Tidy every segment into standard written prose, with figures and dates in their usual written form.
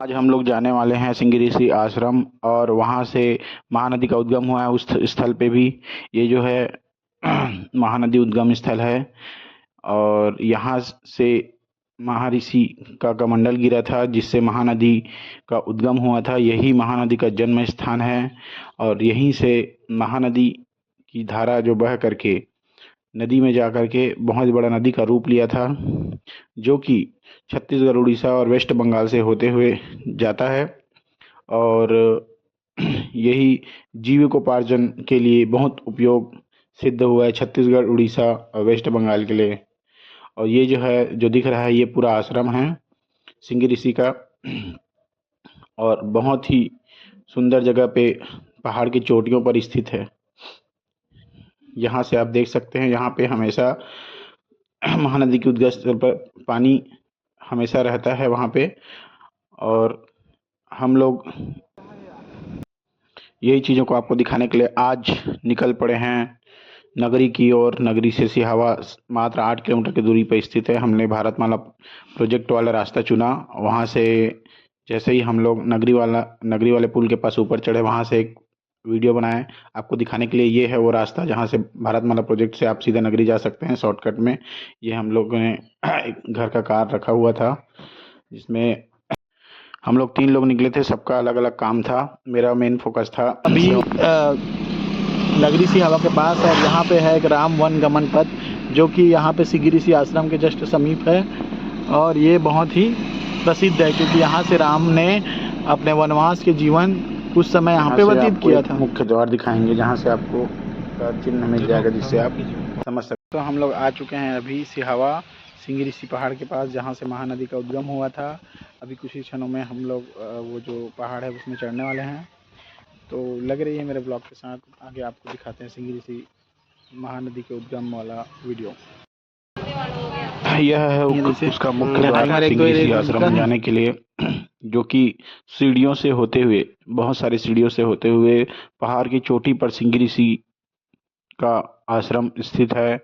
आज हम लोग जाने वाले हैं सिंगी ऋषि आश्रम और वहाँ से महानदी का उद्गम हुआ है। उस स्थल पे भी ये जो है महानदी उद्गम स्थल है और यहाँ से महर्षि का कमंडल गिरा था जिससे महानदी का उद्गम हुआ था। यही महानदी का जन्म स्थान है और यहीं से महानदी की धारा जो बह करके नदी में जा करके बहुत बड़ा नदी का रूप लिया था, जो कि छत्तीसगढ़, उड़ीसा और वेस्ट बंगाल से होते हुए जाता है और यही जीविकोपार्जन के लिए बहुत उपयोग सिद्ध हुआ है छत्तीसगढ़, उड़ीसा और वेस्ट बंगाल के लिए। और ये जो है, जो दिख रहा है, ये पूरा आश्रम है सिंगी ऋषि का और बहुत ही सुंदर जगह पे पहाड़ की चोटियों पर स्थित है। यहाँ से आप देख सकते हैं, यहाँ पे हमेशा महानदी के उद्गम स्थल पर पानी हमेशा रहता है वहाँ पे। और हम लोग यही चीज़ों को आपको दिखाने के लिए आज निकल पड़े हैं नगरी की ओर। नगरी से सिहावा मात्र 8 किलोमीटर की दूरी पर स्थित है। हमने भारतमाला प्रोजेक्ट वाला रास्ता चुना। वहाँ से जैसे ही हम लोग नगरी वाले पुल के पास ऊपर चढ़े, वहाँ से एक वीडियो बनाए आपको दिखाने के लिए। ये है वो रास्ता जहाँ से भारतमाला प्रोजेक्ट से आप सीधा नगरी जा सकते हैं शॉर्टकट में। ये हम लोगों ने एक घर का कार रखा हुआ था जिसमें हम लोग 3 लोग निकले थे। सबका अलग अलग काम था। मेरा मेन फोकस था अभी नगरी सिहावा के पास और यहाँ पे है एक राम वन गमन पथ, जो कि यहाँ पे सिंगी ऋषि आश्रम के जस्ट समीप है। और ये बहुत ही प्रसिद्ध है क्योंकि यहाँ से राम ने अपने वनवास के जीवन कुछ समय यहाँ पे व्यतीत किया था। मुख्य द्वार दिखाएंगे जहाँ से आपको चिन्ह मिल जाएगा जिससे आप समझ सकते। तो हम लोग आ चुके हैं अभी सिहावा सिंगी ऋषि पहाड़ के पास, जहाँ से महानदी का उद्गम हुआ था। अभी कुछ ही क्षणों में हम लोग वो जो पहाड़ है उसमें चढ़ने वाले हैं। तो लग रही है मेरे ब्लॉग के साथ, आगे आपको दिखाते हैं सिंगी ऋषि महानदी के उद्गम वाला वीडियो। यह है उसका मुख्य द्वार सिंगी ऋषि आश्रम जाने के लिए, जो कि सीढ़ियों से होते हुए, बहुत सारी सीढ़ियों से होते हुए पहाड़ की चोटी पर सिंगी ऋषि का आश्रम स्थित है,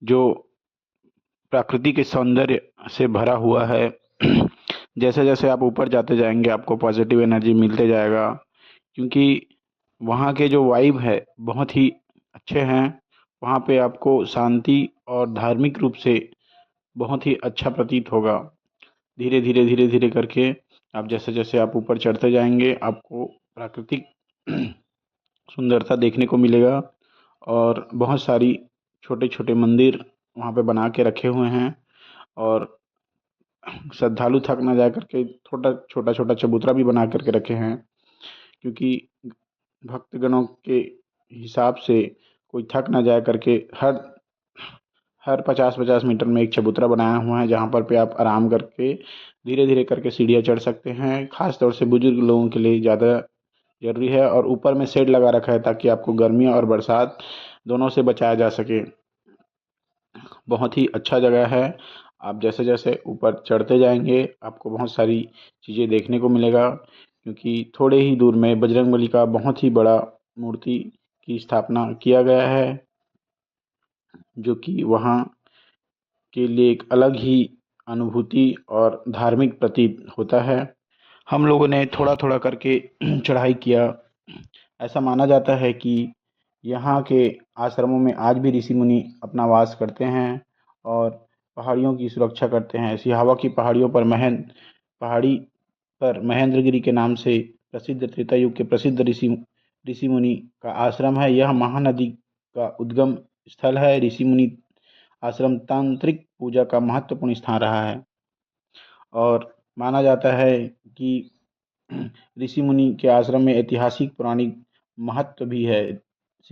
जो प्रकृति के सौंदर्य से भरा हुआ है। जैसे जैसे आप ऊपर जाते जाएंगे आपको पॉजिटिव एनर्जी मिलते जाएगा, क्योंकि वहाँ के जो वाइब है बहुत ही अच्छे हैं। वहाँ पे आपको शांति और धार्मिक रूप से बहुत ही अच्छा प्रतीत होगा। धीरे धीरे धीरे धीरे करके आप जैसे जैसे आप ऊपर चढ़ते जाएंगे आपको प्राकृतिक सुंदरता देखने को मिलेगा और बहुत सारी छोटे छोटे मंदिर वहाँ पे बना के रखे हुए हैं और श्रद्धालु थक ना जा करके छोटा छोटा चबूतरा भी बना करके रखे हैं, क्योंकि भक्तगणों के हिसाब से कोई थक ना जाए करके हर हर 50-50 मीटर में एक चबूतरा बनाया हुआ है, जहाँ पर पे आप आराम करके धीरे धीरे करके सीढ़ियाँ चढ़ सकते हैं। खास तौर से बुजुर्ग लोगों के लिए ज़्यादा जरूरी है। और ऊपर में शेड लगा रखा है ताकि आपको गर्मी और बरसात दोनों से बचाया जा सके। बहुत ही अच्छा जगह है। आप जैसे जैसे ऊपर चढ़ते जाएंगे आपको बहुत सारी चीज़ें देखने को मिलेगा, क्योंकि थोड़े ही दूर में बजरंगबली का बहुत ही बड़ा मूर्ति की स्थापना किया गया है, जो कि वहाँ के लिए एक अलग ही अनुभूति और धार्मिक प्रतीत होता है। हम लोगों ने थोड़ा थोड़ा करके चढ़ाई किया। ऐसा माना जाता है कि यहाँ के आश्रमों में आज भी ऋषि मुनि अपना वास करते हैं और पहाड़ियों की सुरक्षा करते हैं। सिहावा की पहाड़ी पर महेंद्रगिरी के नाम से प्रसिद्ध त्रेता युग के प्रसिद्ध ऋषि मुनि का आश्रम है। यह महानदी का उद्गम स्थल है। ऋषि मुनि आश्रम तांत्रिक पूजा का महत्वपूर्ण स्थान रहा है और माना जाता है कि ऋषि मुनि के आश्रम में ऐतिहासिक पौराणिक महत्व भी है।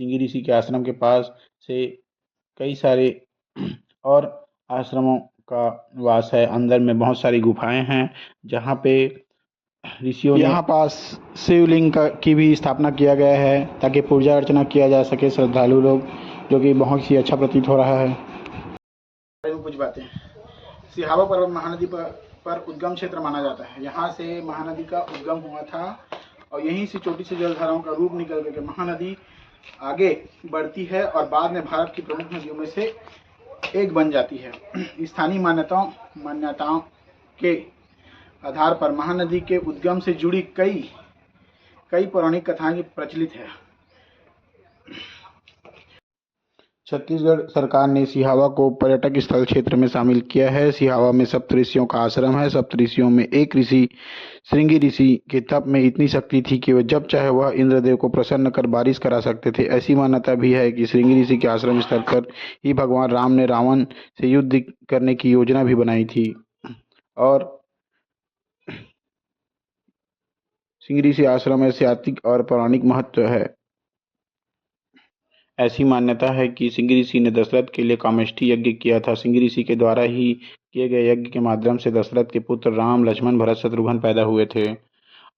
सिंगी ऋषि के आश्रम के पास से कई सारे और आश्रमों का वास है। अंदर में बहुत सारी गुफाएं हैं जहाँ पे ऋषियों ने, यहाँ पास शिवलिंग की भी स्थापना किया गया है ताकि पूजा अर्चना किया जा सके श्रद्धालु लोग, जो कि बहुत ही अच्छा प्रतीत हो रहा है। कुछ बातें, सिहावा पर्वत महानदी पर उद्गम क्षेत्र माना जाता है। यहाँ से महानदी का उद्गम हुआ था और यहीं से चोटी से जलधाराओं का रूप निकल करके महानदी आगे बढ़ती है और बाद में भारत की प्रमुख नदियों में से एक बन जाती है। स्थानीय मान्यताओं के आधार पर महानदी के उद्गम से जुड़ी कई पौराणिक कथाएं प्रचलित है। छत्तीसगढ़ सरकार ने सिहावा को पर्यटक स्थल क्षेत्र में शामिल किया है। सिहावा में सप्तऋषियों का आश्रम है। सप्तऋषियों में एक ऋषि श्रृंगी ऋषि के तप में इतनी शक्ति थी कि वह जब चाहे वह इंद्रदेव को प्रसन्न कर बारिश करा सकते थे। ऐसी मान्यता भी है कि श्रृंगी ऋषि के आश्रम स्थल पर ही भगवान राम ने रावण से युद्ध करने की योजना भी बनाई थी। और श्रृंगी ऋषि आश्रम ऐतिहासिक और पौराणिक महत्व है। ऐसी मान्यता है कि श्रृंगी ऋषि ने दशरथ के लिए कामेष्ठी यज्ञ किया था। श्रृंगी ऋषि के द्वारा ही किए गए यज्ञ के माध्यम से दशरथ के पुत्र राम, लक्ष्मण, भरत, शत्रुघ्न पैदा हुए थे।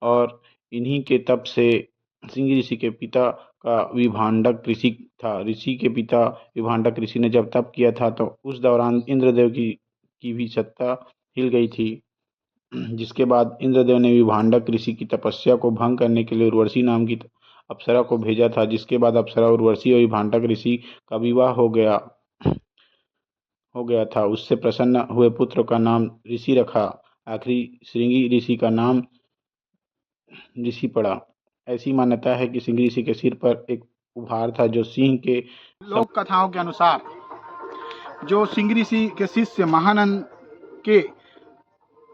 और इन्हीं के तप से श्रृंगी ऋषि के पिता का विभांडक ऋषि था। ऋषि के पिता विभांडक ऋषि ने जब तप किया था तो उस दौरान इंद्रदेव की भी सत्ता हिल गई थी, जिसके बाद इंद्रदेव ने विभांडक ऋषि की तपस्या को भंग करने के लिए उर्वशी नाम की अप्सरा को भेजा था। जिसके बाद अप्सरा उर्वशी और विभांडक ऋषि का विवाह हो गया था। उससे प्रसन्न हुए पुत्र का नाम ऋषि रखा। आखिरी श्रृंगी ऋषि का नाम ऋषि पड़ा। ऐसी मान्यता है कि श्रृंगी ऋषि के सिर पर एक उपहार था जो सिंह के लोक कथाओं के अनुसार जो श्रृंगी ऋषि के शिष्य महानंद के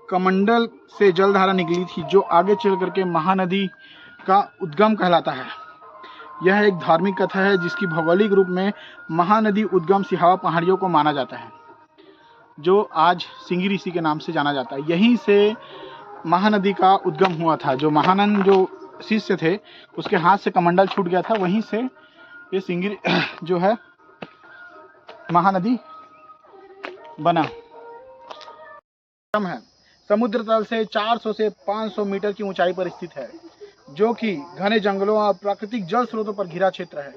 कमंडल से जलधारा निकली थी, जो आगे चल करके महानदी का उद्गम कहलाता है। यह एक धार्मिक कथा है जिसकी भौगोलिक रूप में महानदी उद्गम सिहावा पहाड़ियों को माना जाता है, जो आज श्रृंगी ऋषि के नाम से जाना जाता है। यहीं से महानदी का उद्गम हुआ था। जो महानंद जो शिष्य थे उसके हाथ से कमंडल छूट गया था, वहीं से ये श्रृंगी जो है महानदी बना है। समुद्र तल से 400 से 500 मीटर की ऊंचाई पर स्थित है, जो कि घने जंगलों और प्राकृतिक जल स्रोतों पर घिरा क्षेत्र है।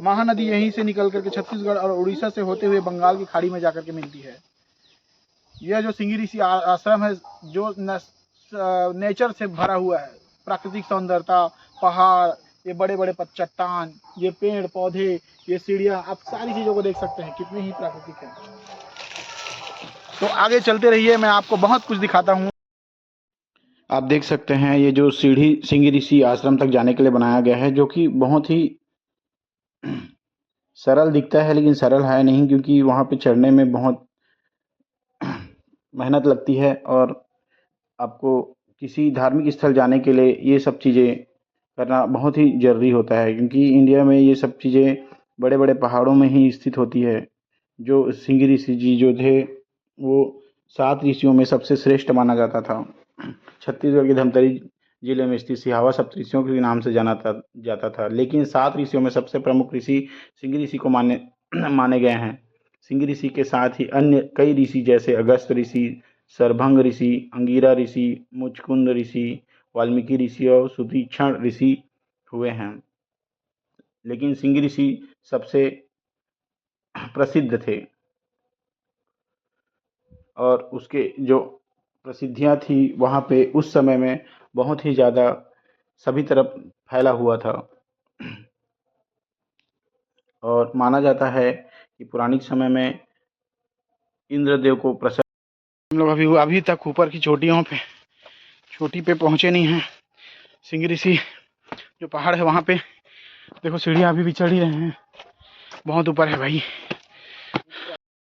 महानदी यहीं से निकल करके छत्तीसगढ़ और उड़ीसा से होते हुए बंगाल की खाड़ी में जाकर के मिलती है। यह जो श्रृंगी ऋषि आश्रम है जो नेचर से भरा हुआ है, प्राकृतिक सौंदर्यता, पहाड़, ये बड़े बड़े चट्टान, ये पेड़ पौधे, ये सीढ़ियाँ, आप सारी चीज़ों को देख सकते हैं कितने ही प्राकृतिक है। तो आगे चलते रहिए, मैं आपको बहुत कुछ दिखाता हूँ। आप देख सकते हैं ये जो सीढ़ी श्रृंगी ऋषि आश्रम तक जाने के लिए बनाया गया है, जो कि बहुत ही सरल दिखता है लेकिन सरल है नहीं, क्योंकि वहाँ पे चढ़ने में बहुत मेहनत लगती है। और आपको किसी धार्मिक स्थल जाने के लिए ये सब चीज़ें करना बहुत ही ज़रूरी होता है, क्योंकि इंडिया में ये सब चीज़ें बड़े बड़े पहाड़ों में ही स्थित होती है। जो श्रृंगी ऋषि जी जो थे वो 7 ऋषियों में सबसे श्रेष्ठ माना जाता था। छत्तीसगढ़ के धमतरी जिले में स्थित सिहावा सप्तऋषियों के नाम से जाना जाता था, लेकिन 7 ऋषियों में सबसे प्रमुख ऋषि श्रृंगी ऋषि को माने गए हैं। श्रृंगी ऋषि के साथ ही अन्य कई ऋषि जैसे अगस्त ऋषि, सरभंग ऋषि, अंगिरा ऋषि, मुचकुंद ऋषि, वाल्मीकि ऋषि और सुतीक्षण ऋषि हुए हैं, लेकिन श्रृंगी ऋषि सबसे प्रसिद्ध थे। और उसके जो प्रसिद्धियाँ थी वहाँ पे उस समय में बहुत ही ज़्यादा सभी तरफ फैला हुआ था। और माना जाता है कि पुरानिक समय में इंद्रदेव को प्रसन्न। हम लोग अभी तक ऊपर की चोटी पे पहुँचे नहीं हैं। श्रृंगी ऋषि जो पहाड़ है वहाँ पे देखो सीढ़ियाँ अभी भी चढ़ ही रहे हैं, बहुत ऊपर है भाई।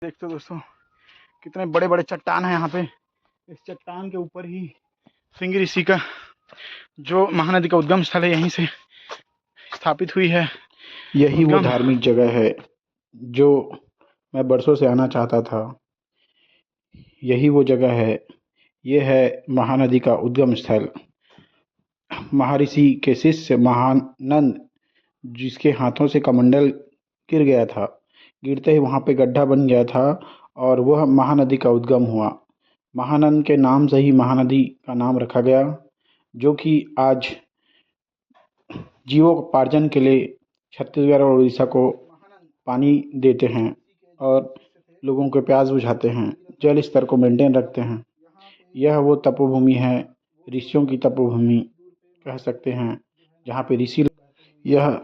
देखते हो दोस्तों कितने बड़े बड़े चट्टान है यहाँ पे। इस चट्टान के ऊपर ही श्रृंगी ऋषि का जो महानदी का उद्गम स्थल है यहीं से स्थापित हुई है। यही वो धार्मिक जगह है जो मैं बरसों से आना चाहता था। यही वो जगह है, ये है महानदी का उद्गम स्थल। महर्षि के शिष्य महानंद जिसके हाथों से कमंडल गिर गया था, गिरते ही वहाँ पे गड्ढा बन गया था और वह महानदी का उद्गम हुआ। महानंद के नाम से ही महानदी का नाम रखा गया, जो कि आज जीवोपार्जन के लिए छत्तीसगढ़ और उड़ीसा को पानी देते हैं और लोगों के प्यास बुझाते हैं, जल स्तर को मेंटेन रखते हैं। यह वो तपोभूमि है, ऋषियों की तपोभूमि कह सकते हैं, जहाँ पे यह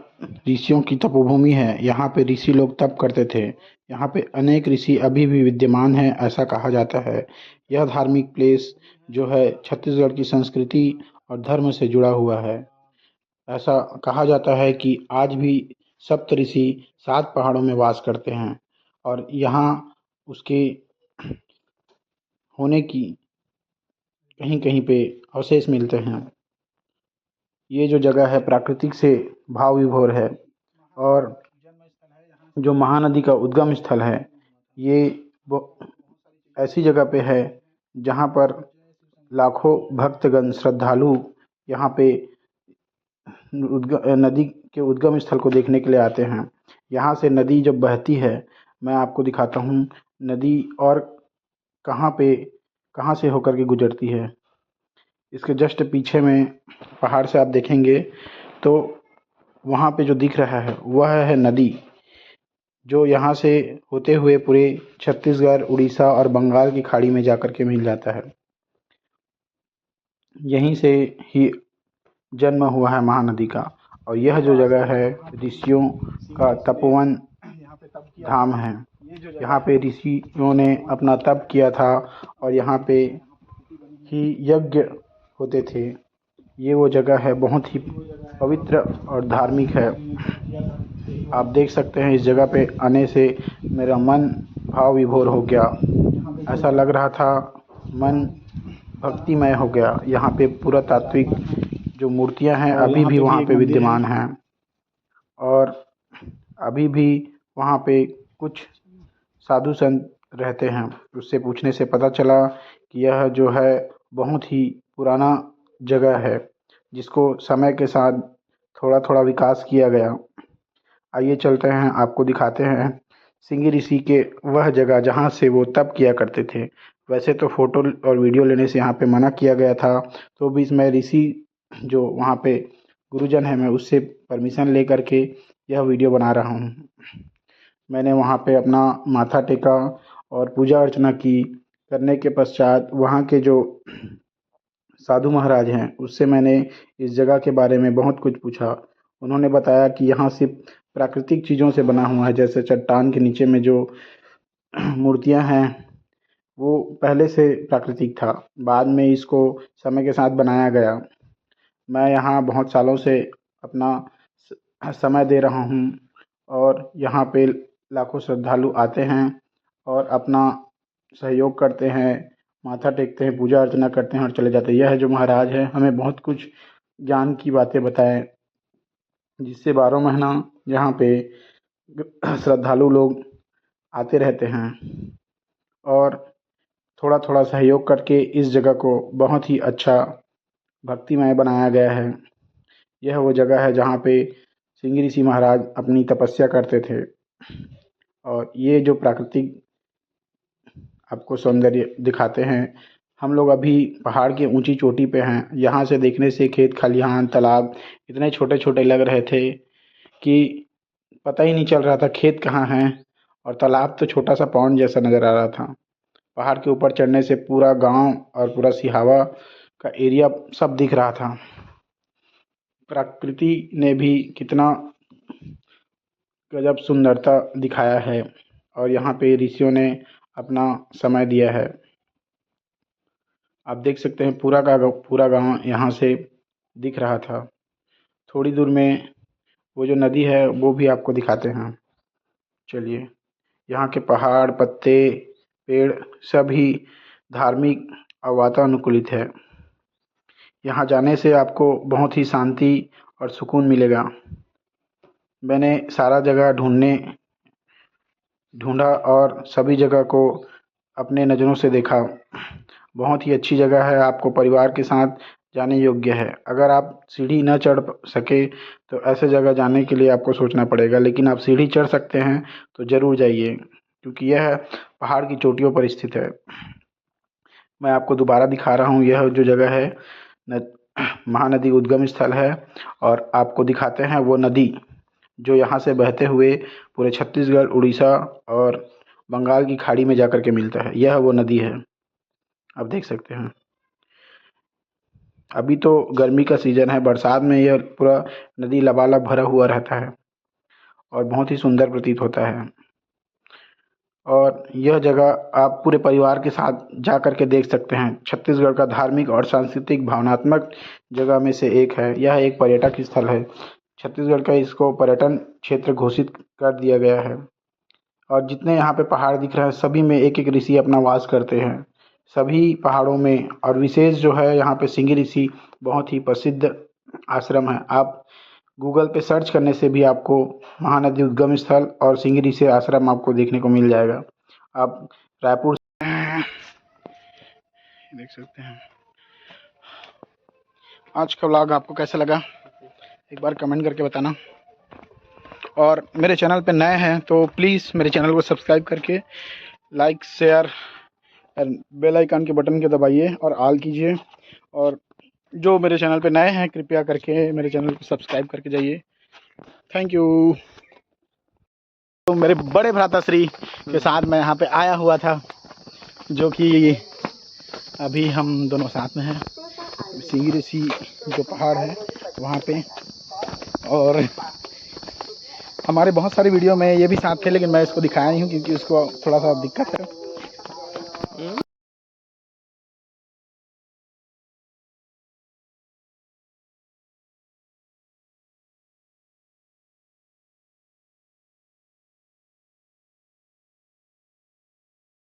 ऋषियों की तपोभूमि है। यहाँ पे ऋषि लोग तप करते थे। यहाँ पे अनेक ऋषि अभी भी विद्यमान हैं, ऐसा कहा जाता है। यह धार्मिक प्लेस जो है छत्तीसगढ़ की संस्कृति और धर्म से जुड़ा हुआ है। ऐसा कहा जाता है कि आज भी सप्तऋषि 7 पहाड़ों में वास करते हैं और यहाँ उसके होने की कहीं कहीं पे अवशेष मिलते हैं। ये जो जगह है प्राकृतिक से भाव विभोर है और जो महानदी का उद्गम स्थल है ये ऐसी जगह पे है जहाँ पर लाखों भक्तगण श्रद्धालु यहाँ पे नदी के उद्गम स्थल को देखने के लिए आते हैं। यहाँ से नदी जब बहती है, मैं आपको दिखाता हूँ नदी और कहाँ से होकर के गुजरती है। इसके जस्ट पीछे में पहाड़ से आप देखेंगे तो वहाँ पे जो दिख रहा है वह है नदी, जो यहाँ से होते हुए पूरे छत्तीसगढ़, उड़ीसा और बंगाल की खाड़ी में जाकर के मिल जाता है। यहीं से ही जन्म हुआ है महानदी का और यह जो जगह है ऋषियों का तपोवन धाम है। यहाँ पे ऋषियों ने अपना तप किया था और यहाँ पे ही यज्ञ होते थे। ये वो जगह है, बहुत ही पवित्र और धार्मिक है। आप देख सकते हैं इस जगह पे आने से मेरा मन भाव विभोर हो गया। ऐसा लग रहा था मन भक्तिमय हो गया। यहाँ पे पूरा तात्विक जो मूर्तियाँ हैं अभी भी वहाँ पे विद्यमान हैं और अभी भी वहाँ पे कुछ साधु संत रहते हैं। उससे पूछने से पता चला कि यह जो है बहुत ही पुराना जगह है जिसको समय के साथ थोड़ा थोड़ा विकास किया गया। आइए चलते हैं, आपको दिखाते हैं सिंगी ऋषि के वह जगह जहाँ से वो तप किया करते थे। वैसे तो फ़ोटो और वीडियो लेने से यहाँ पे मना किया गया था, तो भी मैं ऋषि जो वहाँ पे गुरुजन है मैं उससे परमिशन ले करके यह वीडियो बना रहा हूँ। मैंने वहाँ पे अपना माथा टेका और पूजा अर्चना की। करने के पश्चात वहाँ के जो साधु महाराज हैं उससे मैंने इस जगह के बारे में बहुत कुछ पूछा। उन्होंने बताया कि यहाँ सिर्फ प्राकृतिक चीज़ों से बना हुआ है, जैसे चट्टान के नीचे में जो मूर्तियाँ हैं वो पहले से प्राकृतिक था, बाद में इसको समय के साथ बनाया गया। मैं यहाँ बहुत सालों से अपना समय दे रहा हूँ और यहाँ पे लाखों श्रद्धालु आते हैं और अपना सहयोग करते हैं, माथा टेकते हैं, पूजा अर्चना करते हैं और चले जाते हैं। यह जो महाराज है हमें बहुत कुछ ज्ञान की बातें बताएं, जिससे 12 महीना यहाँ पे श्रद्धालु लोग आते रहते हैं और थोड़ा थोड़ा सहयोग करके इस जगह को बहुत ही अच्छा भक्तिमय बनाया गया है। यह वो जगह है जहाँ पे सिंगी ऋषि महाराज अपनी तपस्या करते थे और ये जो प्राकृतिक आपको सौंदर्य दिखाते हैं। हम लोग अभी पहाड़ की ऊंची चोटी पे हैं। यहाँ से देखने से खेत खलिहान तालाब इतने छोटे छोटे लग रहे थे कि पता ही नहीं चल रहा था खेत कहाँ है और तालाब तो छोटा सा पॉन्ड जैसा नज़र आ रहा था। पहाड़ के ऊपर चढ़ने से पूरा गांव और पूरा सिहावा का एरिया सब दिख रहा था। प्रकृति ने भी कितना गजब सुंदरता दिखाया है और यहाँ पे ऋषियों ने अपना समय दिया है। आप देख सकते हैं पूरा गांव यहाँ से दिख रहा था। थोड़ी दूर में वो जो नदी है वो भी आपको दिखाते हैं। चलिए, यहाँ के पहाड़, पत्ते, पेड़ सभी धार्मिक और वातानुकूलित है। यहाँ जाने से आपको बहुत ही शांति और सुकून मिलेगा। मैंने सारा जगह ढूंढा और सभी जगह को अपने नज़रों से देखा। बहुत ही अच्छी जगह है, आपको परिवार के साथ जाने योग्य है। अगर आप सीढ़ी न चढ़ सके तो ऐसे जगह जाने के लिए आपको सोचना पड़ेगा, लेकिन आप सीढ़ी चढ़ सकते हैं तो ज़रूर जाइए, क्योंकि यह पहाड़ की चोटियों पर स्थित है। मैं आपको दोबारा दिखा रहा हूँ, यह जो जगह है महानदी उद्गम स्थल है और आपको दिखाते हैं वो नदी जो यहाँ से बहते हुए पूरे छत्तीसगढ़, उड़ीसा और बंगाल की खाड़ी में जाकर के मिलता है। यह वो नदी है, आप देख सकते हैं। अभी तो गर्मी का सीज़न है, बरसात में यह पूरा नदी लबालब भरा हुआ रहता है और बहुत ही सुंदर प्रतीत होता है। और यह जगह आप पूरे परिवार के साथ जा कर के देख सकते हैं। छत्तीसगढ़ का धार्मिक और सांस्कृतिक भावनात्मक जगह में से एक है। यह एक पर्यटक स्थल है। छत्तीसगढ़ का इसको पर्यटन क्षेत्र घोषित कर दिया गया है। और जितने यहाँ पे पहाड़ दिख रहे हैं सभी में एक एक ऋषि अपना वास करते हैं। सभी पहाड़ों में और विशेष जो है यहाँ पे सिंगी ऋषि बहुत ही प्रसिद्ध आश्रम है। आप गूगल पे सर्च करने से भी आपको महानदी उद्गम स्थल और सिंगी ऋषि आश्रम आपको देखने को मिल जाएगा। आप रायपुर देख सकते हैं। आज का व्लॉग आपको कैसा लगा एक बार कमेंट करके बताना। और मेरे चैनल पे नए हैं तो प्लीज़ मेरे चैनल को सब्सक्राइब करके लाइक शेयर और बेल आइकन के बटन के दबाइए और ऑल कीजिए। और जो मेरे चैनल पे नए हैं कृपया करके मेरे चैनल को सब्सक्राइब करके जाइए। Thank you. तो मेरे बड़े भ्राताश्री के साथ मैं यहाँ पे आया हुआ था, जो कि अभी हम दोनों साथ में हैं। सिंगी ऋषि जो पहाड़ है वहाँ पे, और हमारे बहुत सारे वीडियो में ये भी साथ थे लेकिन मैं इसको दिखाया नहीं हूँ क्योंकि उसको थोड़ा सा दिक्कत है।